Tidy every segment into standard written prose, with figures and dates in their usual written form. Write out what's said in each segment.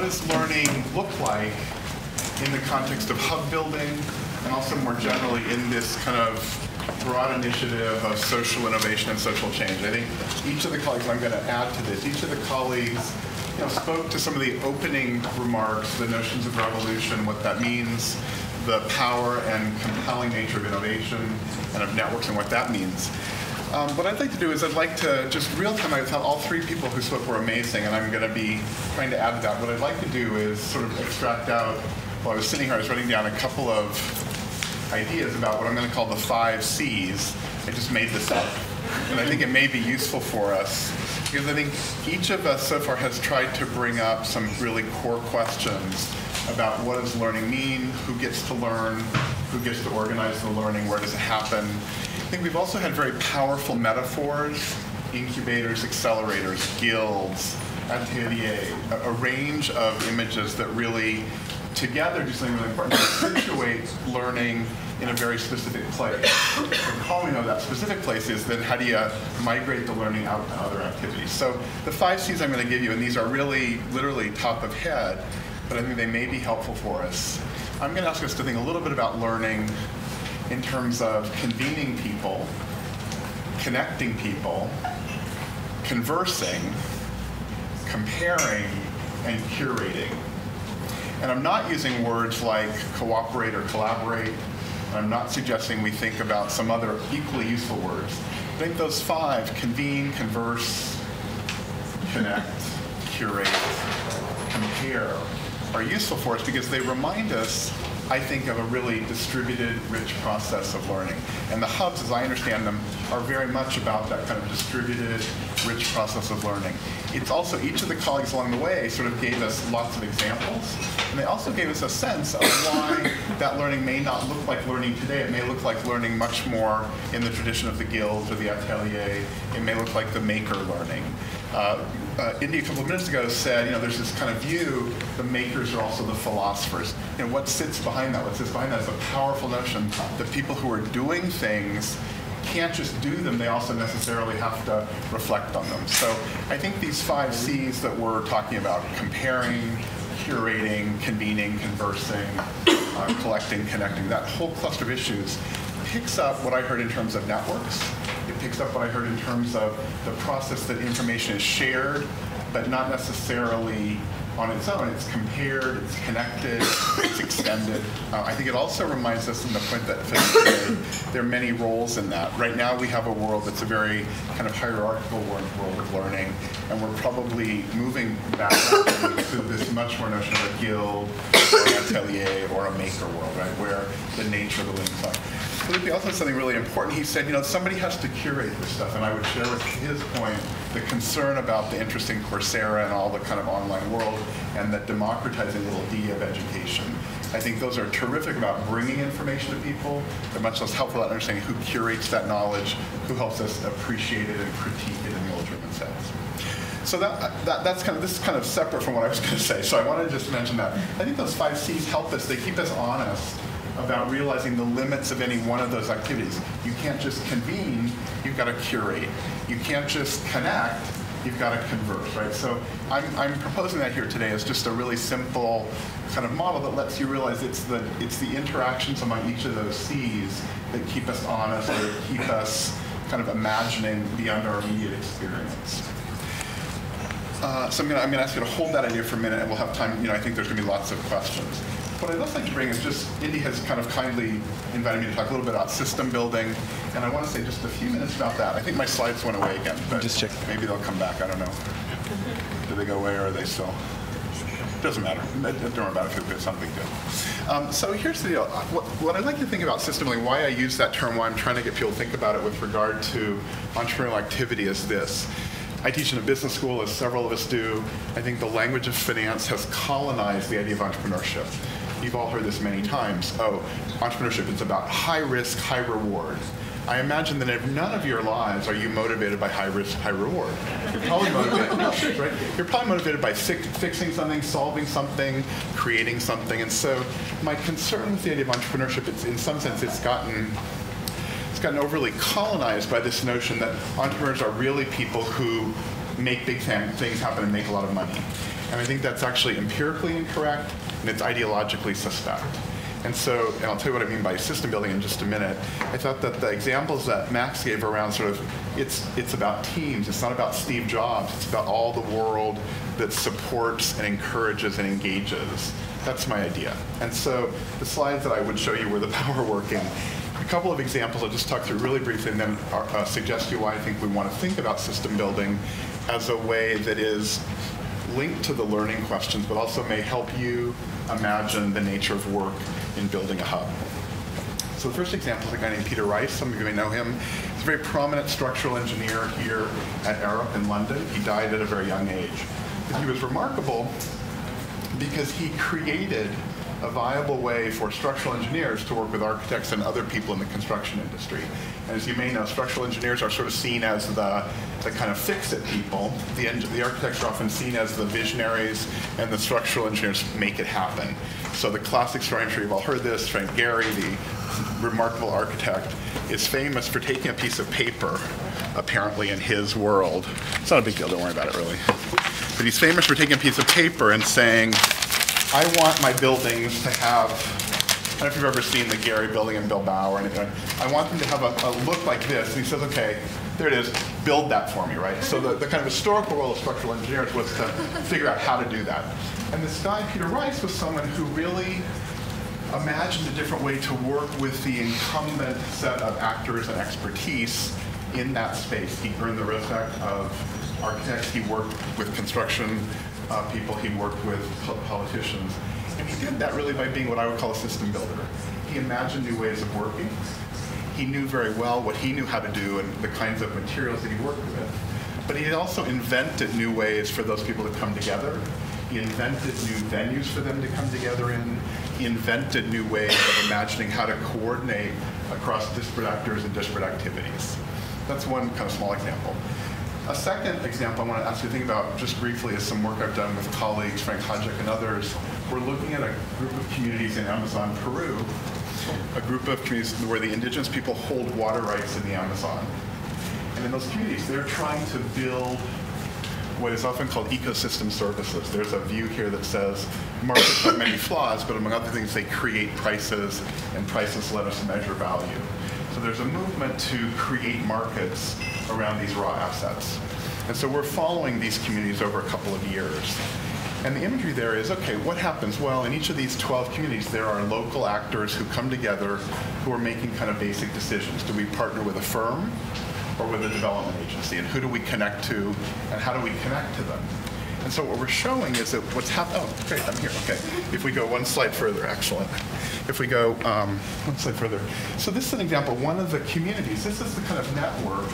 does learning look like in the context of hub building and also more generally in this kind of broad initiative of social innovation and social change? I think each of the colleagues, I'm going to add to this, each of the colleagues spoke to some of the opening remarks, the notions of revolution, what that means, the power and compelling nature of innovation and of networks and what that means. What I'd like to do is I'd like to just real time, I thought all three people who spoke were amazing, and I'm going to be trying to add to that. What I'd like to do is sort of extract out, while I was sitting here, I was writing down a couple of ideas about what I'm going to call the 5 C's. I just made this up. And I think it may be useful for us, because I think each of us so far has tried to bring up some really core questions about what does learning mean, who gets to learn, who gets to organize the learning, where does it happen. I think we've also had very powerful metaphors, incubators, accelerators, guilds, atelier, a range of images that really together do something really important to situate learning in a very specific place. And how we know that specific place is then how do you migrate the learning out to other activities. So the 5 C's I'm going to give you, and these are really literally top of head, but I think they may be helpful for us. I'm going to ask us to think a little bit about learning in terms of convening people, connecting people, conversing, comparing, and curating. And I'm not using words like cooperate or collaborate. I'm not suggesting we think about some other equally useful words. I think those 5, convene, converse, connect, curate, compare, are useful for us because they remind us, I think, of a really distributed, rich process of learning. And the hubs, as I understand them, are very much about that kind of distributed, rich process of learning. It's also, each of the colleagues along the way sort of gave us lots of examples, and they also gave us a sense of why that learning may not look like learning today. It may look like learning much more in the tradition of the guilds or the atelier. It may look like the maker learning. Indy a couple of minutes ago said, there's this kind of view, the makers are also the philosophers. What sits behind that? What sits behind that is a powerful notion that people who are doing things can't just do them, they also necessarily have to reflect on them. So I think these 5 C's that we're talking about, comparing, curating, convening, conversing, collecting, connecting, that whole cluster of issues picks up what I heard in terms of networks. It picks up what I heard in terms of the process that information is shared, but not necessarily on its own. It's compared, it's connected, it's extended. I think it also reminds us in the point that Phil made, there are many roles in that. Right now we have a world that's a very kind of hierarchical world of learning, and we're probably moving back to this much more notion of a guild, or an atelier, or a maker world, right, where the nature of the learning is like. Felipe also said something really important. He said, somebody has to curate this stuff, and I would share with his point the concern about the interest in Coursera and all the kind of online world, and that democratizing little D of education. I think those are terrific about bringing information to people. They're much less helpful at understanding who curates that knowledge, who helps us appreciate it and critique it in the old German sense. So that's this is kind of separate from what I was going to say. So I wanted to just mention that. I think those 5 C's help us. They keep us honest about realizing the limits of any one of those activities. You can't just convene, you've got to curate. You can't just connect, you've got to converse, right? So I'm proposing that here today as just a really simple kind of model that lets you realize it's the interactions among each of those C's that keep us honest, or keep us kind of imagining beyond our immediate experience. So I'm going to ask you to hold that idea for a minute, and we'll have time. I think there's going to be lots of questions. What I'd also like to bring is just, Indy has kind of kindly invited me to talk a little bit about system building, and I want to say just a few minutes about that. I think my slides went away again, but just check. Maybe they'll come back. I don't know. Did they go away, or are they still? It doesn't matter. Don't worry about it. It's not a big deal. So here's the deal. What I'd like to think about system building, why I use that term, why I'm trying to get people to think about it with regard to entrepreneurial activity is this. I teach in a business school, as several of us do. I think the language of finance has colonized the idea of entrepreneurship. You've all heard this many times. Oh, entrepreneurship, it's about high risk, high reward. I imagine that in none of your lives are you motivated by high risk, high reward. You're probably motivated, right? You're probably motivated by fixing something, solving something, creating something. And so my concern with the idea of entrepreneurship, in some sense, it's gotten overly colonized by this notion that entrepreneurs are really people who make big things happen and make a lot of money. And I think that's actually empirically incorrect, and it's ideologically suspect. And so, and I'll tell you what I mean by system building in just a minute. I thought that the examples that Max gave around sort of, it's about teams. It's not about Steve Jobs. It's about all the world that supports and encourages and engages. That's my idea. And so the slides that I would show you were the power working. A couple of examples I'll just talk through really briefly and then suggest to you why I think we want to think about system building as a way that is linked to the learning questions, but also may help you imagine the nature of work in building a hub. So the first example is a guy named Peter Rice. Some of you may know him. He's a very prominent structural engineer here at Arup in London. He died at a very young age. But he was remarkable because he created a viable way for structural engineers to work with architects and other people in the construction industry. And as you may know, structural engineers are sort of seen as the kind of fix-it people. The architects are often seen as the visionaries, and the structural engineers make it happen. So the classic story, I'm sure you've all heard this, Frank Gehry, the remarkable architect, is famous for taking a piece of paper, apparently in his world. It's not a big deal, don't worry about it really. But he's famous for taking a piece of paper and saying, I want my buildings to have, I don't know if you've ever seen the Gehry building in Bilbao or anything. I want them to have a look like this. And he says, okay, there it is, build that for me, right? So the kind of historical role of structural engineers was to figure out how to do that. And this guy, Peter Rice, was someone who really imagined a different way to work with the incumbent set of actors and expertise in that space. He earned the respect of architects. He worked with construction people. He worked with politicians. And he did that really by being what I would call a system builder. He imagined new ways of working. He knew very well what he knew how to do and the kinds of materials that he worked with. But he also invented new ways for those people to come together. He invented new venues for them to come together in. He invented new ways of imagining how to coordinate across disparate actors and disparate activities. That's one kind of small example. A second example I want to ask you to think about just briefly is some work I've done with colleagues, Frank Hodgick and others. We're looking at a group of communities in Amazon, Peru, a group of communities where the indigenous people hold water rights in the Amazon. And in those communities, they're trying to build what is often called ecosystem services. There's a view here that says markets have many flaws, but among other things, they create prices, and prices let us measure value. So there's a movement to create markets around these raw assets. And so we're following these communities over a couple of years. And the imagery there is, okay, what happens? Well, in each of these 12 communities, there are local actors who come together who are making kind of basic decisions. Do we partner with a firm or with a development agency? And who do we connect to, and how do we connect to them? And so what we're showing is that what's happening, oh, great, I'm here, okay. If we go one slide further, excellent. If we go one slide further. So this is an example, one of the communities, this is the kind of network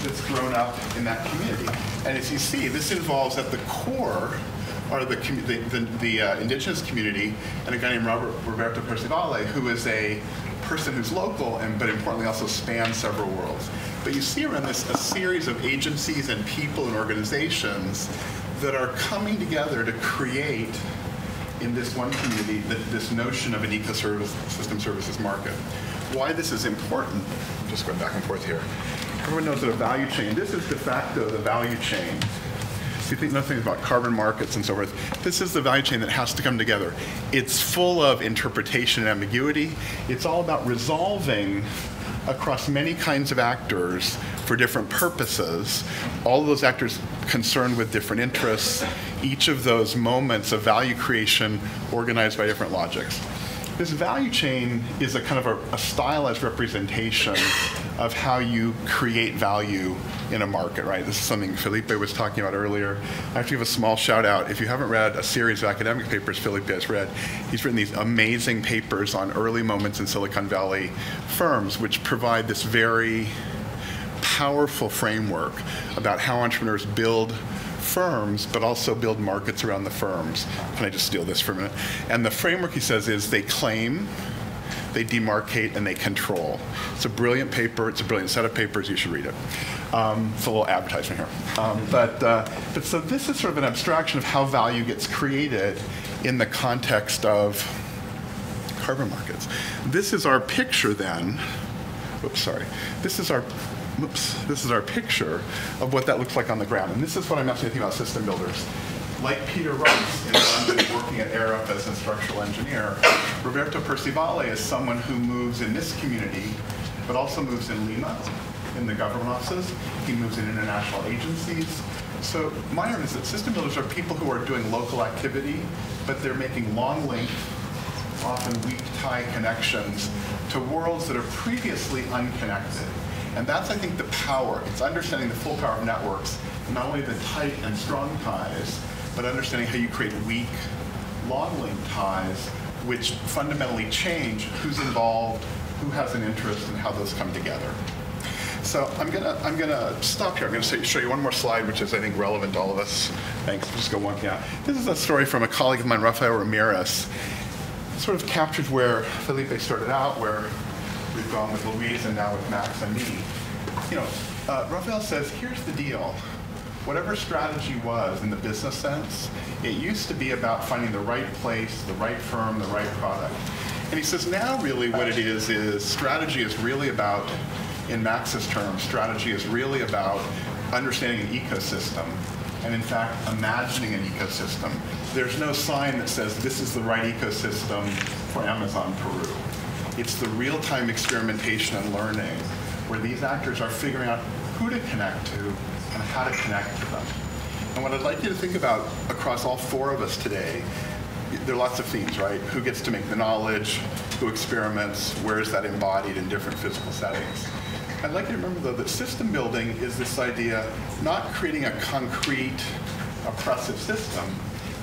that's grown up in that community. And as you see, this involves at the core are the indigenous community and a guy named Roberto Percivale, who is a person who's local, but importantly also spans several worlds. But you see around this a series of agencies and people and organizations that are coming together to create, in this one community, this notion of an ecosystem services market. Why this is important, I'm just going back and forth here. Everyone knows that a value chain, this is de facto the value chain. So you think nothing about carbon markets and so forth. This is the value chain that has to come together. It's full of interpretation and ambiguity. It's all about resolving across many kinds of actors for different purposes, all of those actors concerned with different interests, each of those moments of value creation organized by different logics. This value chain is a kind of a stylized representation of how you create value in a market, right? This is something Felipe was talking about earlier. I have to give a small shout out. If you haven't read a series of academic papers Felipe has read, he's written these amazing papers on early moments in Silicon Valley firms, which provide this very powerful framework about how entrepreneurs build firms, but also build markets around the firms. Can I just steal this for a minute? And the framework, he says, is they claim, they demarcate, and they control. It's a brilliant paper. It's a brilliant set of papers. You should read it. It's a little advertisement here. But so this is sort of an abstraction of how value gets created in the context of carbon markets. This is our picture then. Oops, sorry. This is our picture of what that looks like on the ground. And this is what I'm actually thinking about system builders. like Peter Rice in London working at Arup as a structural engineer, Roberto Percivale is someone who moves in this community, but also moves in Lima, in the government offices. He moves in international agencies. So my argument is that system builders are people who are doing local activity, but they're making long link, often weak tie connections to worlds that are previously unconnected. And that's, I think, the power. It's understanding the full power of networks, not only the tight and strong ties, but understanding how you create weak, long link ties, which fundamentally change who's involved, who has an interest, and how those come together. So I'm gonna stop here. I'm gonna show you one more slide, which is, I think, relevant to all of us. Thanks. Just go one. Yeah. This is a story from a colleague of mine, Rafael Ramirez. It sort of captures where Felipe started out, where we've gone with Louise, and now with Max and me. You know, Rafael says, here's the deal. Whatever strategy was in the business sense, it used to be about finding the right place, the right firm, the right product. And he says now really what it is strategy is really about, in Max's terms, strategy is really about understanding an ecosystem and, in fact, imagining an ecosystem. There's no sign that says this is the right ecosystem for Amazon Peru. It's the real-time experimentation and learning where these actors are figuring out who to connect to and how to connect to them. And what I'd like you to think about across all four of us today, there are lots of themes, right? Who gets to make the knowledge, who experiments, where is that embodied in different physical settings? I'd like you to remember, though, that system building is this idea not creating a concrete, oppressive system.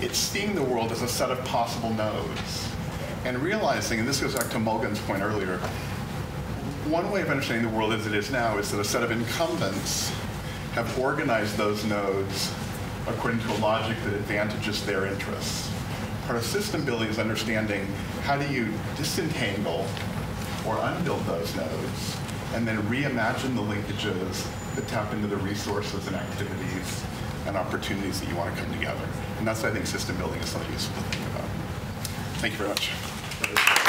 It's seeing the world as a set of possible nodes and realizing, and this goes back to Mulligan's point earlier, one way of understanding the world as it is now is that a set of incumbents have organized those nodes according to a logic that advantages their interests. Part of system building is understanding how do you disentangle or unbuild those nodes and then reimagine the linkages that tap into the resources and activities and opportunities that you want to come together. And that's why I think system building is so useful to think about. Thank you very much.